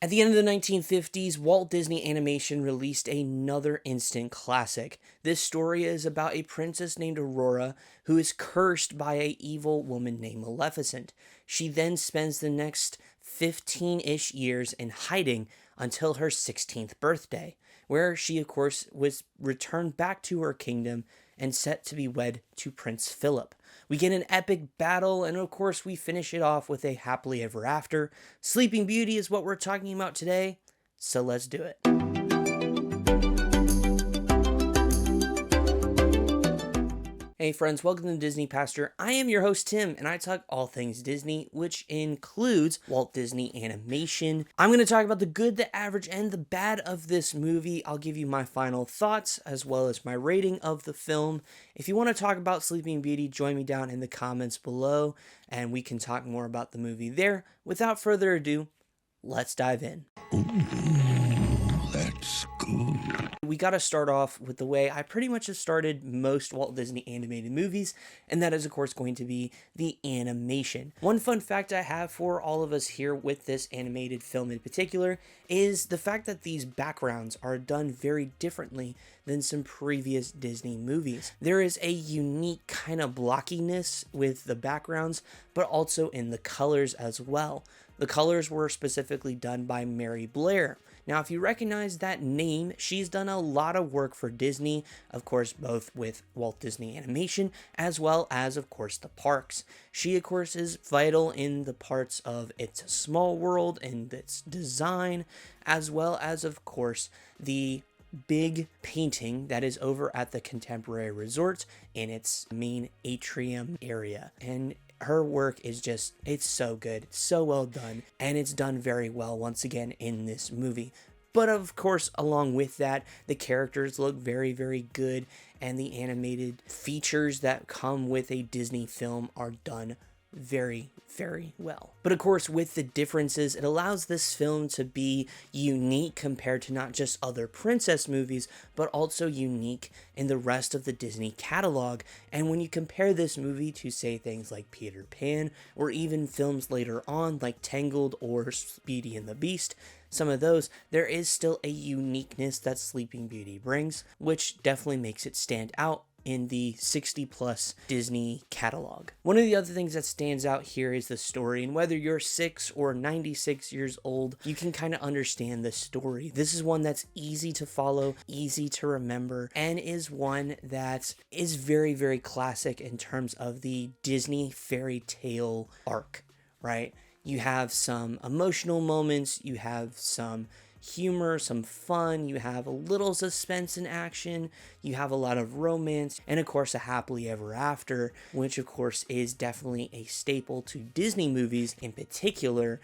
At the end of the 1950s, Walt Disney Animation released another instant classic. This story is about a princess named Aurora who is cursed by an evil woman named Maleficent. She then spends the next 15-ish years in hiding until her 16th birthday, where she, of course, was returned back to her kingdom and set to be wed to Prince Philip. We get an epic battle, and of course, we finish it off with a happily ever after. Sleeping Beauty is what we're talking about today, so let's do it. Hey friends, welcome to Disney Pastor. I am your host Tim, and I talk all things Disney, which includes Walt Disney Animation. I'm going to talk about the good, the average, and the bad of this movie. I'll give you my final thoughts, as well as my rating of the film. If you want to talk about Sleeping Beauty, join me down in the comments below, and we can talk more about the movie there. Without further ado, let's dive in. That's good. We got to start off with the way I pretty much have started most Walt Disney animated movies, and that is, of course, going to be the animation. One fun fact I have for all of us here with this animated film in particular is the fact that these backgrounds are done very differently than some previous Disney movies. There is a unique kind of blockiness with the backgrounds, but also in the colors as well. The colors were specifically done by Mary Blair. Now, if you recognize that name, she's done a lot of work for Disney, of course, both with Walt Disney Animation, as well as, of course, the parks. She, of course, is vital in the parts of It's a Small World and its design, as well as, of course, the big painting that is over at the Contemporary Resort in its main atrium area. And her work is just, it's so good, it's so well done, and it's done very well once again in this movie. But of course, along with that, the characters look very, very good, and the animated features that come with a Disney film are done very, very well. But of course, with the differences, it allows this film to be unique compared to not just other princess movies, but also unique in the rest of the Disney catalog. And when you compare this movie to, say, things like Peter Pan, or even films later on like Tangled or Beauty and the Beast, some of those, there is still a uniqueness that Sleeping Beauty brings, which definitely makes it stand out in the 60 plus Disney catalog. One of the other things that stands out here is the story, and whether you're 6 or 96 years old, you can kind of understand the story. This is one that's easy to follow, easy to remember, and is one that is very, very classic in terms of the Disney fairy tale arc, right? You have some emotional moments, you have some humor, some fun, you have a little suspense and action, you have a lot of romance, and of course a happily ever after, which of course is definitely a staple to Disney movies, in particular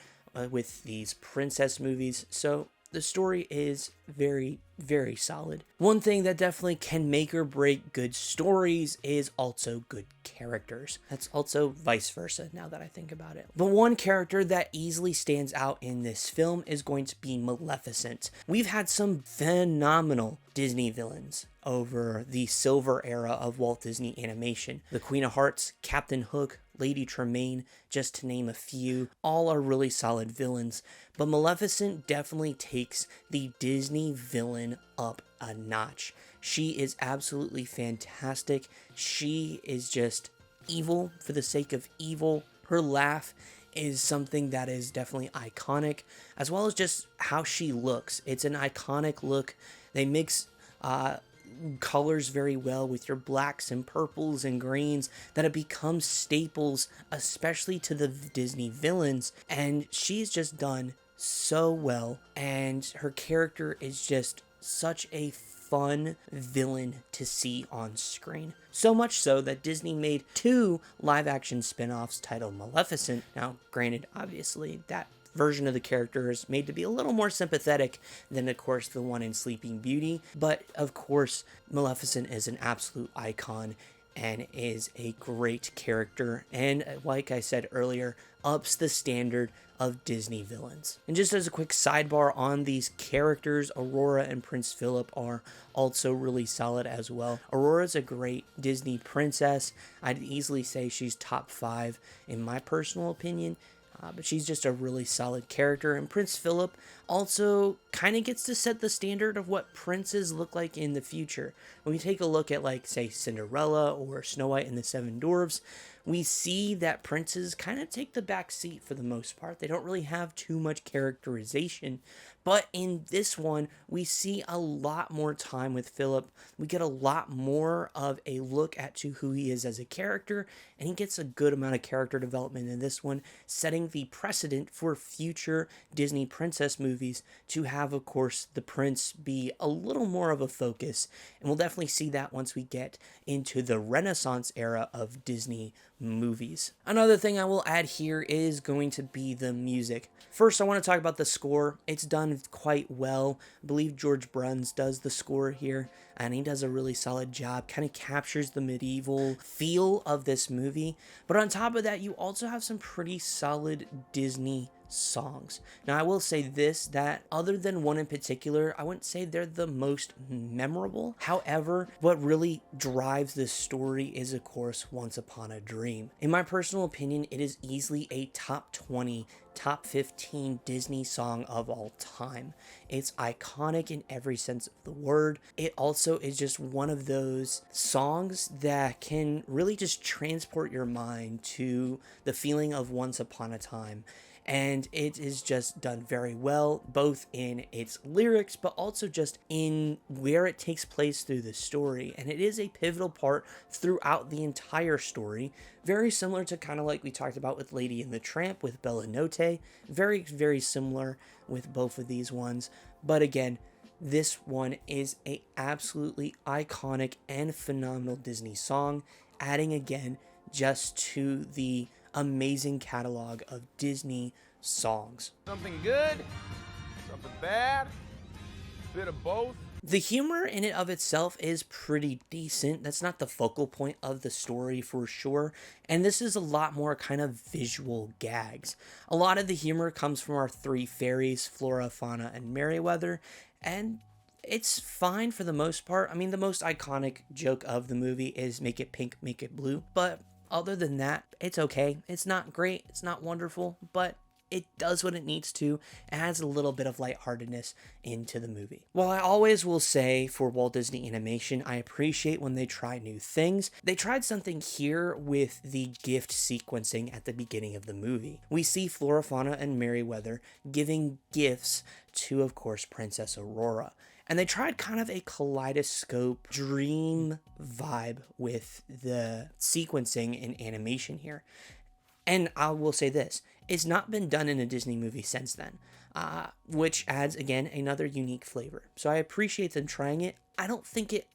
with these princess movies. So the story is very, very solid. One thing that definitely can make or break good stories is also good characters. That's also vice versa now that I think about it. But one character that easily stands out in this film is going to be Maleficent. We've had some phenomenal Disney villains over the silver era of Walt Disney Animation. The Queen of Hearts, Captain Hook, Lady Tremaine, just to name a few, all are really solid villains. But Maleficent definitely takes the Disney villain up a notch. She is absolutely fantastic. She is just evil for the sake of evil. Her laugh is something that is definitely iconic, as well as just how she looks. It's an iconic look. They mix colors very well with your blacks and purples and greens that have become staples, especially to the Disney villains, and she's just done so well, and her character is just such a fun villain to see on screen. So much so that Disney made 2 live-action spin-offs titled Maleficent. Now, granted, obviously, that version of the character is made to be a little more sympathetic than, of course, the one in Sleeping Beauty. But, of course, Maleficent is an absolute icon and is a great character. And, like I said earlier, ups the standard of Disney villains. And just as a quick sidebar on these characters, Aurora and Prince Philip are also really solid as well. Aurora's a great Disney princess. I'd easily say she's top 5 in my personal opinion. But she's just a really solid character. And Prince Philip also kind of gets to set the standard of what princes look like in the future. When we take a look at, like, say, Cinderella or Snow White and the Seven Dwarfs, we see that princes kind of take the back seat for the most part. They don't really have too much characterization. But in this one, we see a lot more time with Philip. We get a lot more of a look at to who he is as a character, and he gets a good amount of character development in this one, setting the precedent for future Disney princess movies to have, of course, the prince be a little more of a focus. And we'll definitely see that once we get into the Renaissance era of Disney movies. Another thing I will add here is going to be the music. First, I want to talk about the score. It's done quite well. I believe George Bruns does the score here, and he does a really solid job. Kind of captures the medieval feel of this movie. But on top of that, you also have some pretty solid Disney songs. Now, I will say this, that other than one in particular, I wouldn't say they're the most memorable. However, what really drives this story is, of course, Once Upon a Dream. In my personal opinion, it is easily a top 20, top 15 Disney song of all time. It's iconic in every sense of the word. It also is just one of those songs that can really just transport your mind to the feeling of once upon a time. And it is just done very well, both in its lyrics, but also just in where it takes place through the story. And it is a pivotal part throughout the entire story. Very similar to kind of like we talked about with Lady and the Tramp with Bella Notte. Very, very similar with both of these ones. But again, this one is a absolutely iconic and phenomenal Disney song, adding again just to the amazing catalog of Disney songs. Something good, something bad, a bit of both. The humor in it of itself is pretty decent. That's not the focal point of the story for sure. And this is a lot more kind of visual gags. A lot of the humor comes from our three fairies, Flora, Fauna, and Merryweather. And it's fine for the most part. I mean, the most iconic joke of the movie is make it pink, make it blue. But other than that, it's okay. It's not great. It's not wonderful, but it does what it needs to. It adds a little bit of lightheartedness into the movie. While I always will say for Walt Disney Animation, I appreciate when they try new things. They tried something here with the gift sequencing at the beginning of the movie. We see Flora, Fauna, and Merryweather giving gifts to, of course, Princess Aurora. And they tried kind of a kaleidoscope dream vibe with the sequencing and animation here. And I will say this, it's not been done in a Disney movie since then, which adds, again, another unique flavor. So I appreciate them trying it. I don't think it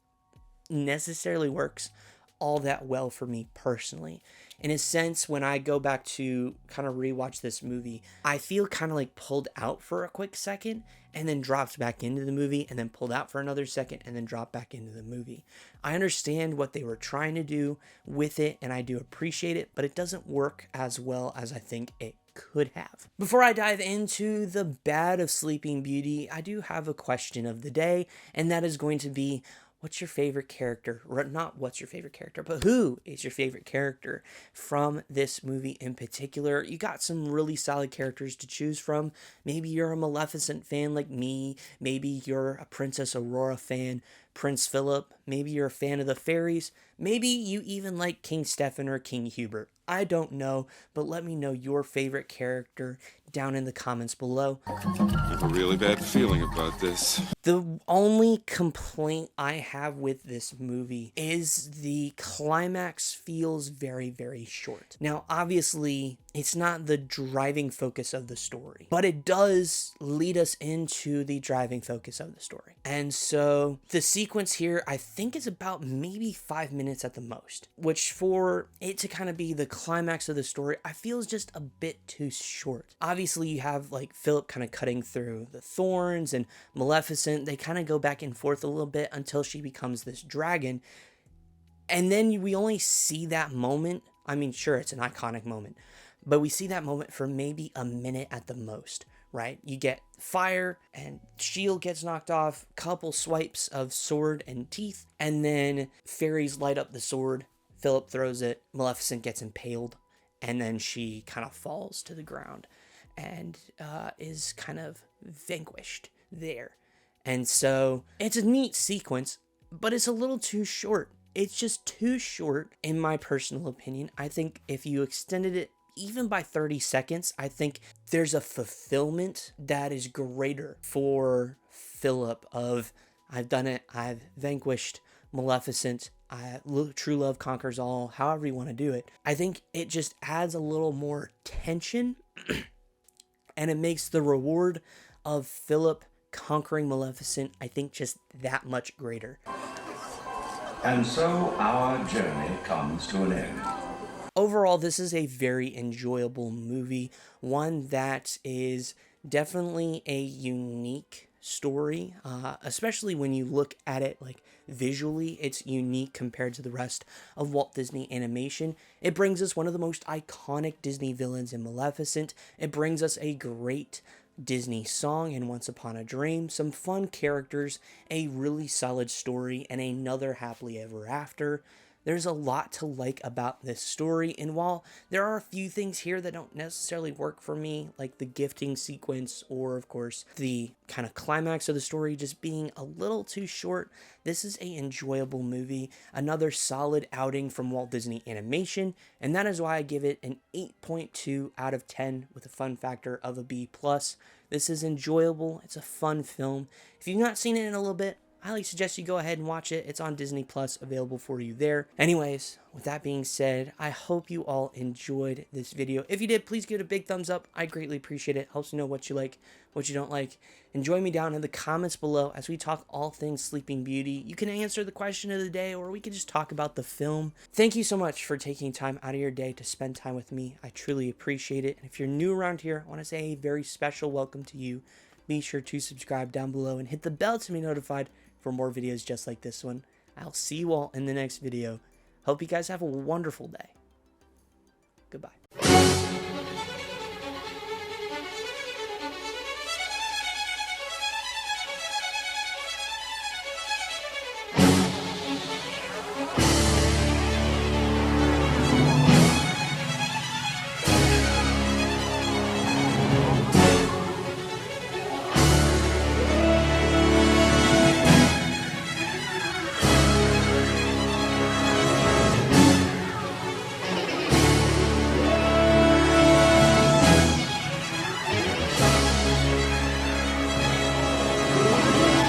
necessarily works all that well for me personally. In a sense, when I go back to kind of rewatch this movie, I feel kind of like pulled out for a quick second and then dropped back into the movie and then pulled out for another second and then dropped back into the movie. I understand what they were trying to do with it and I do appreciate it, but it doesn't work as well as I think it could have. Before I dive into the bad of Sleeping Beauty, I do have a question of the day, and that is going to be, what's your favorite character? Or not what's your favorite character, but who is your favorite character from this movie in particular? You got some really solid characters to choose from. Maybe you're a Maleficent fan like me. Maybe you're a Princess Aurora fan, Prince Philip. Maybe you're a fan of the fairies. Maybe you even like King Stefan or King Hubert. I don't know, but let me know your favorite character down in the comments below. I have a really bad feeling about this. The only complaint I have with this movie is the climax feels very, very short. Now, obviously, it's not the driving focus of the story, but it does lead us into the driving focus of the story. And so the sequence here, I think is about maybe 5 minutes at the most, which for it to kind of be the climax of the story, I feel is just a bit too short. Obviously, you have like Philip kind of cutting through the thorns and Maleficent. They kind of go back and forth a little bit until she becomes this dragon. And then we only see that moment. I mean, sure, it's an iconic moment, but we see that moment for maybe a minute at the most, right? You get fire and shield gets knocked off, couple swipes of sword and teeth, and then fairies light up the sword. Philip throws it, Maleficent gets impaled, and then she kind of falls to the ground and is kind of vanquished there. And so it's a neat sequence, but it's a little too short. It's just too short, in my personal opinion. I think if you extended it even by 30 seconds, I think there's a fulfillment that is greater for Philip of, I've done it, I've vanquished Maleficent, true love conquers all, however you want to do it. I think it just adds a little more tension and it makes the reward of Philip conquering Maleficent, I think, just that much greater. And so our journey comes to an end. Overall, this is a very enjoyable movie, one that is definitely a unique story, especially when you look at it like visually. It's unique compared to the rest of Walt Disney animation. It brings us one of the most iconic Disney villains in Maleficent. It brings us a great Disney song in Once Upon a Dream, some fun characters, a really solid story, and another happily ever after. There's a lot to like about this story, and while there are a few things here that don't necessarily work for me, like the gifting sequence or, of course, the kind of climax of the story just being a little too short, this is an enjoyable movie, another solid outing from Walt Disney Animation, and that is why I give it an 8.2 out of 10 with a fun factor of a B+. This is enjoyable. It's a fun film. If you've not seen it in a little bit, I highly suggest you go ahead and watch it. It's on Disney Plus, available for you there. Anyways, with that being said, I hope you all enjoyed this video. If you did, please give it a big thumbs up. I greatly appreciate it. Helps me know what you like, what you don't like. And join me down in the comments below as we talk all things Sleeping Beauty. You can answer the question of the day, or we can just talk about the film. Thank you so much for taking time out of your day to spend time with me. I truly appreciate it. And if you're new around here, I want to say a very special welcome to you. Be sure to subscribe down below and hit the bell to be notified for more videos just like this one. I'll see you all in the next video. Hope you guys have a wonderful day. Goodbye.